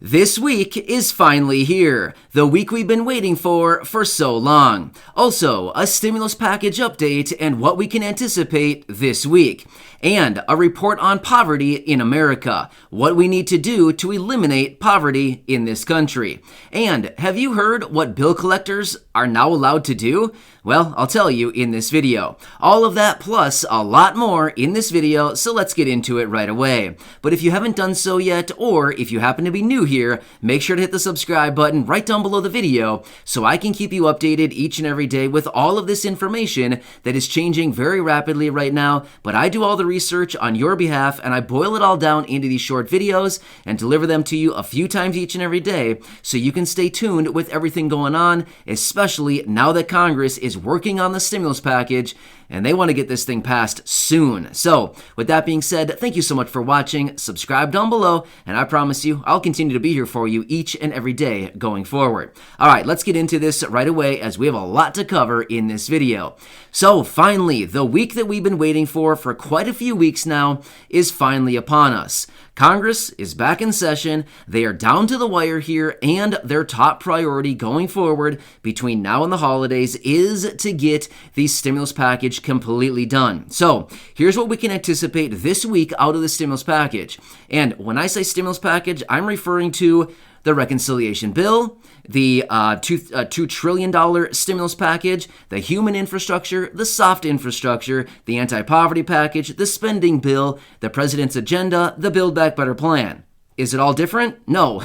This week is finally here, the week we've been waiting for so long. Also, a stimulus package update and what we can anticipate this week. And a report on poverty in America, what we need to do to eliminate poverty in this country. And have you heard what bill collectors are now allowed to do? Well, I'll tell you in this video. All of that plus a lot more in this video, so let's get into it right away. But if you haven't done so yet, or if you happen to be new here, make sure to hit the subscribe button right down below the video so I can keep you updated each and every day with all of this information that is changing very rapidly right now. But I do all the research on your behalf and I boil it all down into these short videos and deliver them to you a few times each and every day so you can stay tuned with everything going on, especially now that Congress is working on the stimulus package and they want to get this thing passed soon. So, with that being said, thank you so much for watching. Subscribe down below, and I promise you, I'll continue to be here for you each and every day going forward. All right, let's get into this right away as we have a lot to cover in this video. So, finally, the week that we've been waiting for quite a few weeks now is finally upon us. Congress is back in session, they are down to the wire here, and their top priority going forward between now and the holidays is to get the stimulus package completely done. So, here's what we can anticipate this week out of the stimulus package. And when I say stimulus package, I'm referring to the reconciliation bill, the $2 trillion stimulus package, the human infrastructure, the soft infrastructure, the anti-poverty package, the spending bill, the president's agenda, the Build Back Better plan. Is it all different? No,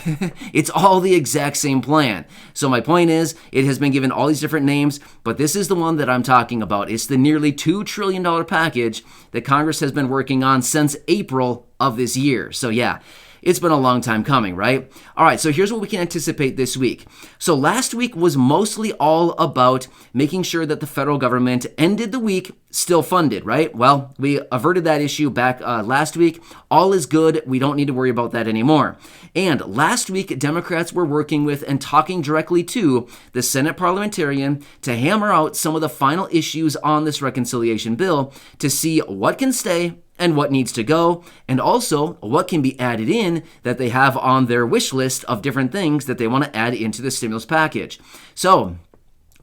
it's all the exact same plan. So my point is, it has been given all these different names, but this is the one that I'm talking about. It's the nearly $2 trillion package that Congress has been working on since April of this year. So yeah, it's been a long time coming, right? All right, so here's what we can anticipate this week. So last week was mostly all about making sure that the federal government ended the week still funded, right? Well, we averted that issue back last week. All is good. We don't need to worry about that anymore. And last week, Democrats were working with and talking directly to the Senate parliamentarian to hammer out some of the final issues on this reconciliation bill to see what can stay and what needs to go, and also what can be added in that they have on their wish list of different things that they want to add into the stimulus package. So,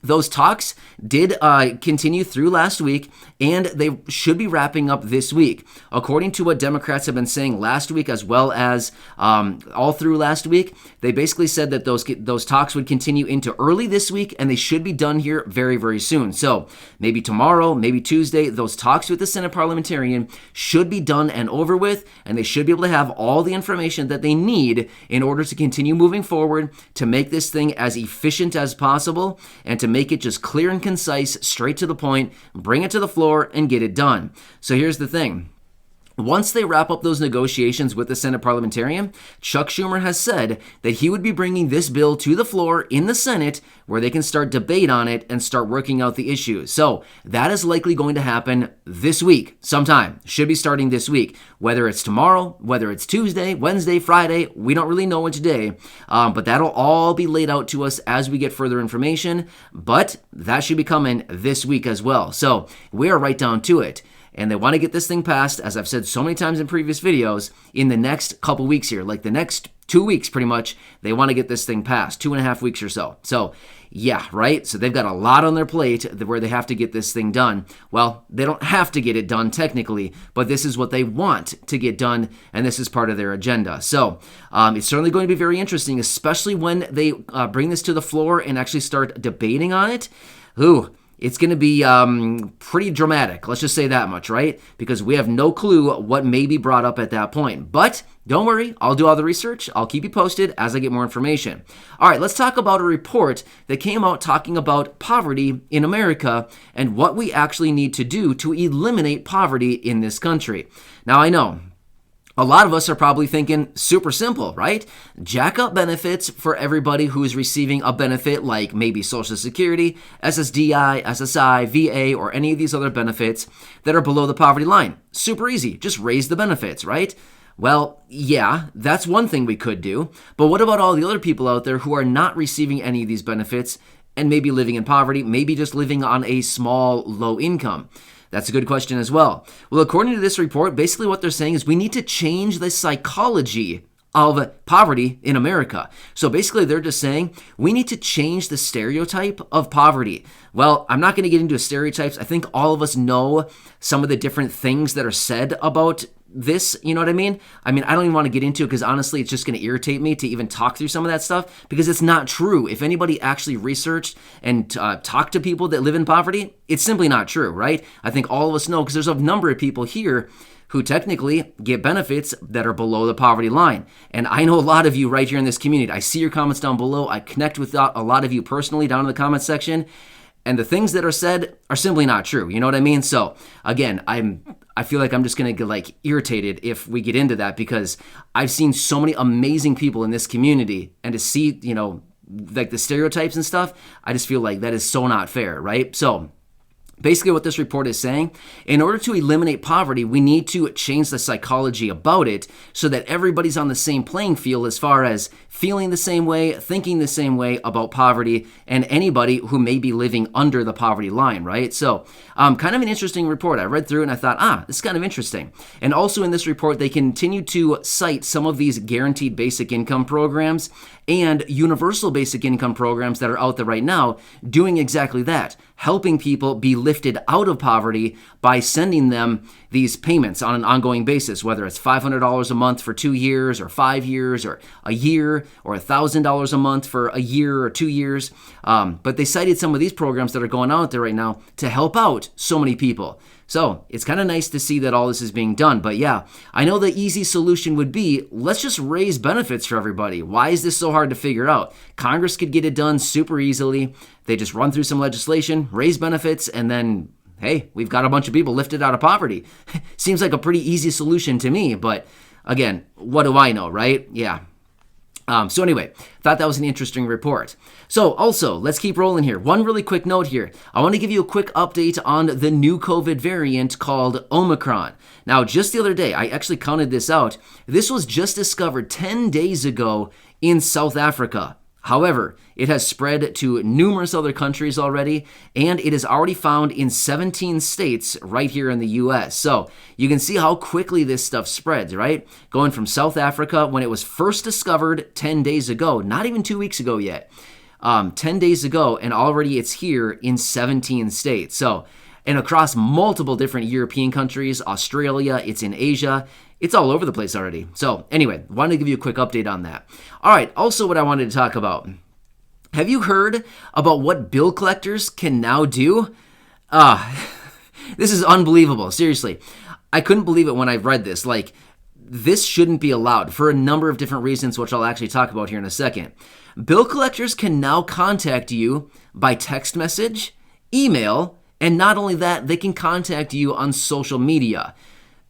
those talks did continue through last week, and they should be wrapping up this week. According to what Democrats have been saying last week, as well as all through last week, they basically said that those talks would continue into early this week, and they should be done here very, very soon. So maybe tomorrow, maybe Tuesday, those talks with the Senate parliamentarian should be done and over with, and they should be able to have all the information that they need in order to continue moving forward to make this thing as efficient as possible and to make it just clear and concise, straight to the point, bring it to the floor, and get it done. So here's the thing. Once they wrap up those negotiations with the Senate parliamentarian, Chuck Schumer has said that he would be bringing this bill to the floor in the Senate where they can start debate on it and start working out the issues. So that is likely going to happen this week sometime. Should be starting this week. Whether it's tomorrow, whether it's Tuesday, Wednesday, Friday, we don't really know which day. But that'll all be laid out to us as we get further information. But that should be coming this week as well. So we are right down to it. And they want to get this thing passed, as I've said so many times in previous videos, in the next couple weeks here. Like the next 2 weeks, pretty much, they want to get this thing passed. 2.5 weeks or so. So, yeah, right? So they've got a lot on their plate where they have to get this thing done. Well, they don't have to get it done technically, but this is what they want to get done, and this is part of their agenda. So it's certainly going to be very interesting, especially when they bring this to the floor and actually start debating on it. Ooh. It's going to be pretty dramatic. Let's just say that much, right? Because we have no clue what may be brought up at that point. But don't worry, I'll do all the research. I'll keep you posted as I get more information. All right, let's talk about a report that came out talking about poverty in America and what we actually need to do to eliminate poverty in this country. Now, I know a lot of us are probably thinking super simple, right? Jack up benefits for everybody who's receiving a benefit like maybe Social Security, SSDI, SSI, VA, or any of these other benefits that are below the poverty line. Super easy. Just raise the benefits, right? Well, yeah, that's one thing we could do. But what about all the other people out there who are not receiving any of these benefits and maybe living in poverty, maybe just living on a small, low income? That's a good question as well. Well, according to this report, basically what they're saying is we need to change the psychology of poverty in America. So basically, they're just saying we need to change the stereotype of poverty. Well, I'm not going to get into stereotypes. I think all of us know some of the different things that are said about this, you know what I mean? I don't even want to get into it because honestly, it's just going to irritate me to even talk through some of that stuff because it's not true. If anybody actually researched and talked to people that live in poverty, it's simply not true, right? I think all of us know because there's a number of people here who technically get benefits that are below the poverty line. And I know a lot of you right here in this community. I see your comments down below. I connect with a lot of you personally down in the comments section. And the things that are said are simply not true. You know what I mean? So again, I feel like I'm just going to get irritated if we get into that because I've seen so many amazing people in this community and to see, the stereotypes and stuff, I just feel like that is so not fair, right? So basically what this report is saying, in order to eliminate poverty, we need to change the psychology about it so that everybody's on the same playing field as far as feeling the same way, thinking the same way about poverty, and anybody who may be living under the poverty line, right? So kind of an interesting report. I read through it and I thought, this is kind of interesting. And also in this report, they continue to cite some of these guaranteed basic income programs and universal basic income programs that are out there right now doing exactly that, helping people be lifted out of poverty by sending them these payments on an ongoing basis, whether it's $500 a month for 2 years or 5 years or a year or $1,000 a month for a year or 2 years. But they cited some of these programs that are going out there right now to help out so many people. So it's kind of nice to see that all this is being done. But yeah, I know the easy solution would be, let's just raise benefits for everybody. Why is this so hard to figure out? Congress could get it done super easily. They just run through some legislation, raise benefits, and then, hey, we've got a bunch of people lifted out of poverty. Seems like a pretty easy solution to me. But again, what do I know, right? Yeah. So anyway, thought that was an interesting report. So also, let's keep rolling here. One really quick note here. I want to give you a quick update on the new COVID variant called Omicron. Now, just the other day, I actually counted this out. This was just discovered 10 days ago in South Africa. However, it has spread to numerous other countries already, and it is already found in 17 states right here in the U.S. So you can see how quickly this stuff spreads, right? Going from South Africa when it was first discovered 10 days ago, not even 2 weeks ago yet, 10 days ago, and already it's here in 17 states. So, and across multiple different European countries, Australia, it's in Asia. It's all over the place already. So anyway, wanted to give you a quick update on that. All right, also what I wanted to talk about. Have you heard about what bill collectors can now do? This is unbelievable. Seriously. I couldn't believe it when I read this. This shouldn't be allowed for a number of different reasons, which I'll actually talk about here in a second. Bill collectors can now contact you by text message, email, and not only that, they can contact you on social media.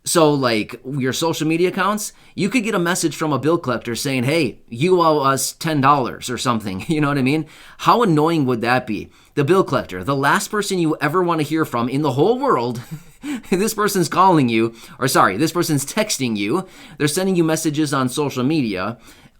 So your social media accounts, you could get a message from a bill collector saying, hey, you owe us $10 or something. You know what I mean? How annoying would that be? The bill collector, the last person you ever want to hear from in the whole world, this person's calling you, this person's texting you. They're sending you messages on social media,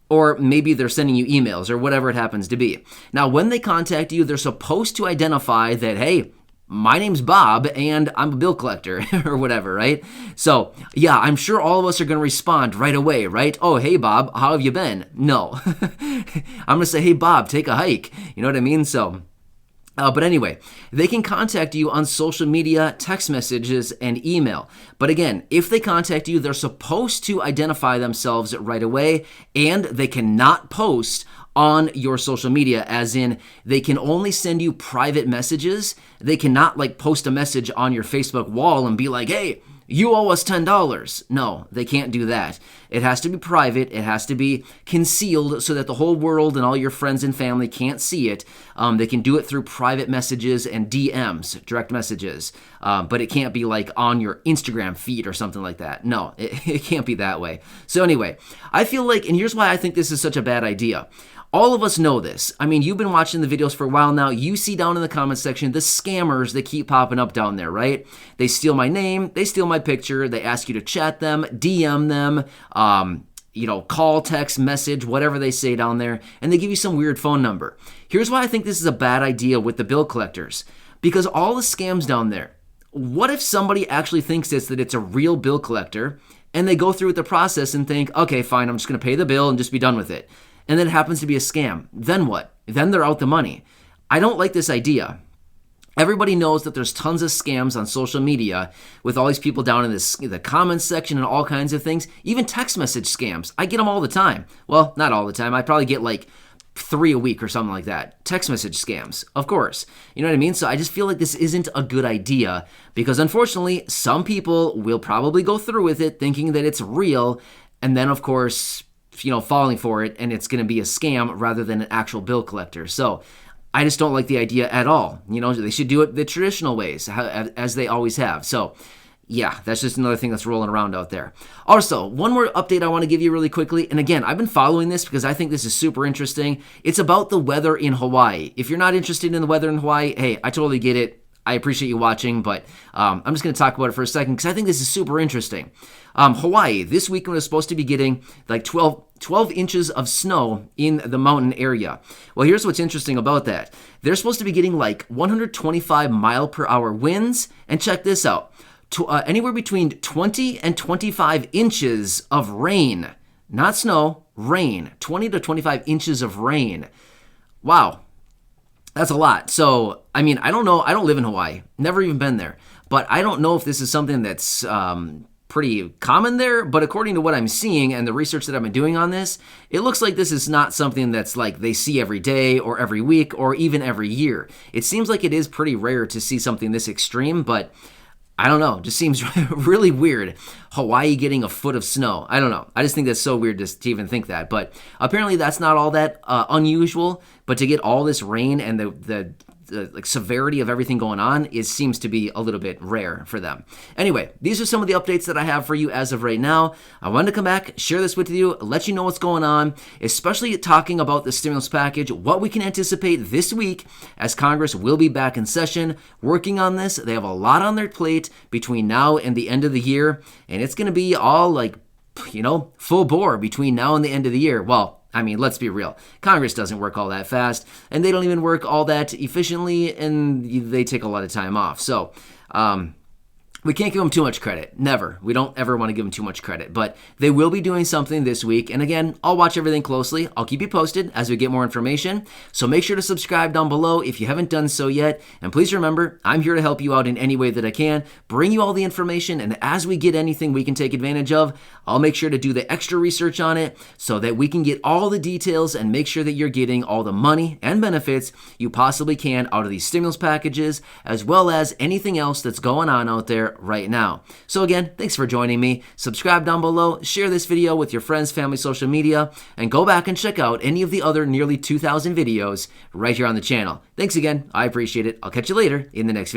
or maybe they're sending you emails or whatever it happens to be. Now, when they contact you, they're supposed to identify that, hey, my name's Bob and I'm a bill collector or whatever, right? So yeah, I'm sure all of us are going to respond right away, right? Oh, hey, Bob, how have you been? No, I'm going to say, hey, Bob, take a hike. You know what I mean? So, but anyway, they can contact you on social media, text messages, and email. But again, if they contact you, they're supposed to identify themselves right away, and they cannot post on your social media, as in they can only send you private messages. They cannot post a message on your Facebook wall and be like, hey, you owe us $10. No, they can't do that. It has to be private. It has to be concealed so that the whole world and all your friends and family can't see it. They can do it through private messages and DMs, direct messages. But it can't be on your Instagram feed or something like that. No, it can't be that way. So anyway, I feel and here's why I think this is such a bad idea. All of us know this. I mean, you've been watching the videos for a while now. You see down in the comment section the scammers that keep popping up down there, right? They steal my name, they steal my picture, they ask you to chat them, DM them, call, text, message, whatever they say down there, and they give you some weird phone number. Here's why I think this is a bad idea with the bill collectors. Because all the scams down there, what if somebody actually thinks that it's a real bill collector, and they go through with the process and think, okay, fine, I'm just going to pay the bill and just be done with it. And then it happens to be a scam. Then what? Then they're out the money. I don't like this idea. Everybody knows that there's tons of scams on social media with all these people down in the comments section and all kinds of things. Even text message scams. I get them all the time. Well, not all the time. I probably get like 3 a week or something like that. Text message scams, of course. You know what I mean? So I just feel like this isn't a good idea because unfortunately, some people will probably go through with it thinking that it's real. And then, of course, falling for it, and it's going to be a scam rather than an actual bill collector. So I just don't like the idea at all. They should do it the traditional ways, as they always have. So yeah, that's just another thing that's rolling around out there. Also, one more update I want to give you really quickly. And again, I've been following this because I think this is super interesting. It's about the weather in Hawaii. If you're not interested in the weather in Hawaii, hey, I totally get it. I appreciate you watching, but I'm just going to talk about it for a second because I think this is super interesting. Hawaii, this weekend was supposed to be getting like 12 inches of snow in the mountain area. Well, here's what's interesting about that. They're supposed to be getting like 125 mile per hour winds. And check this out. Anywhere between 20 and 25 inches of rain. Not snow, rain. 20 to 25 inches of rain. Wow. That's a lot. So, I mean, I don't know. I don't live in Hawaii. Never even been there. But I don't know if this is something that's pretty common there. But according to what I'm seeing and the research that I've been doing on this, it looks like this is not something that's like they see every day or every week or even every year. It seems like it is pretty rare to see something this extreme, but I don't know. It just seems really weird. Hawaii getting a foot of snow. I don't know. I just think that's so weird to even think that. But apparently that's not all that unusual. But to get all this rain and the severity of everything going on seems to be a little bit rare for them. Anyway, these are some of the updates that I have for you as of right now. I wanted to come back, share this with you, let you know what's going on, especially talking about the stimulus package, what we can anticipate this week as Congress will be back in session working on this. They have a lot on their plate between now and the end of the year, and it's going to be all full bore between now and the end of the year. Well, I mean, let's be real. Congress doesn't work all that fast, and they don't even work all that efficiently, and they take a lot of time off. So, we can't give them too much credit. Never. We don't ever want to give them too much credit. But they will be doing something this week. And again, I'll watch everything closely. I'll keep you posted as we get more information. So make sure to subscribe down below if you haven't done so yet. And please remember, I'm here to help you out in any way that I can, bring you all the information. And as we get anything we can take advantage of, I'll make sure to do the extra research on it so that we can get all the details and make sure that you're getting all the money and benefits you possibly can out of these stimulus packages, as well as anything else that's going on out there right now. So again, thanks for joining me. Subscribe down below, share this video with your friends, family, social media, and go back and check out any of the other nearly 2,000 videos right here on the channel. Thanks again. I appreciate it. I'll catch you later in the next video.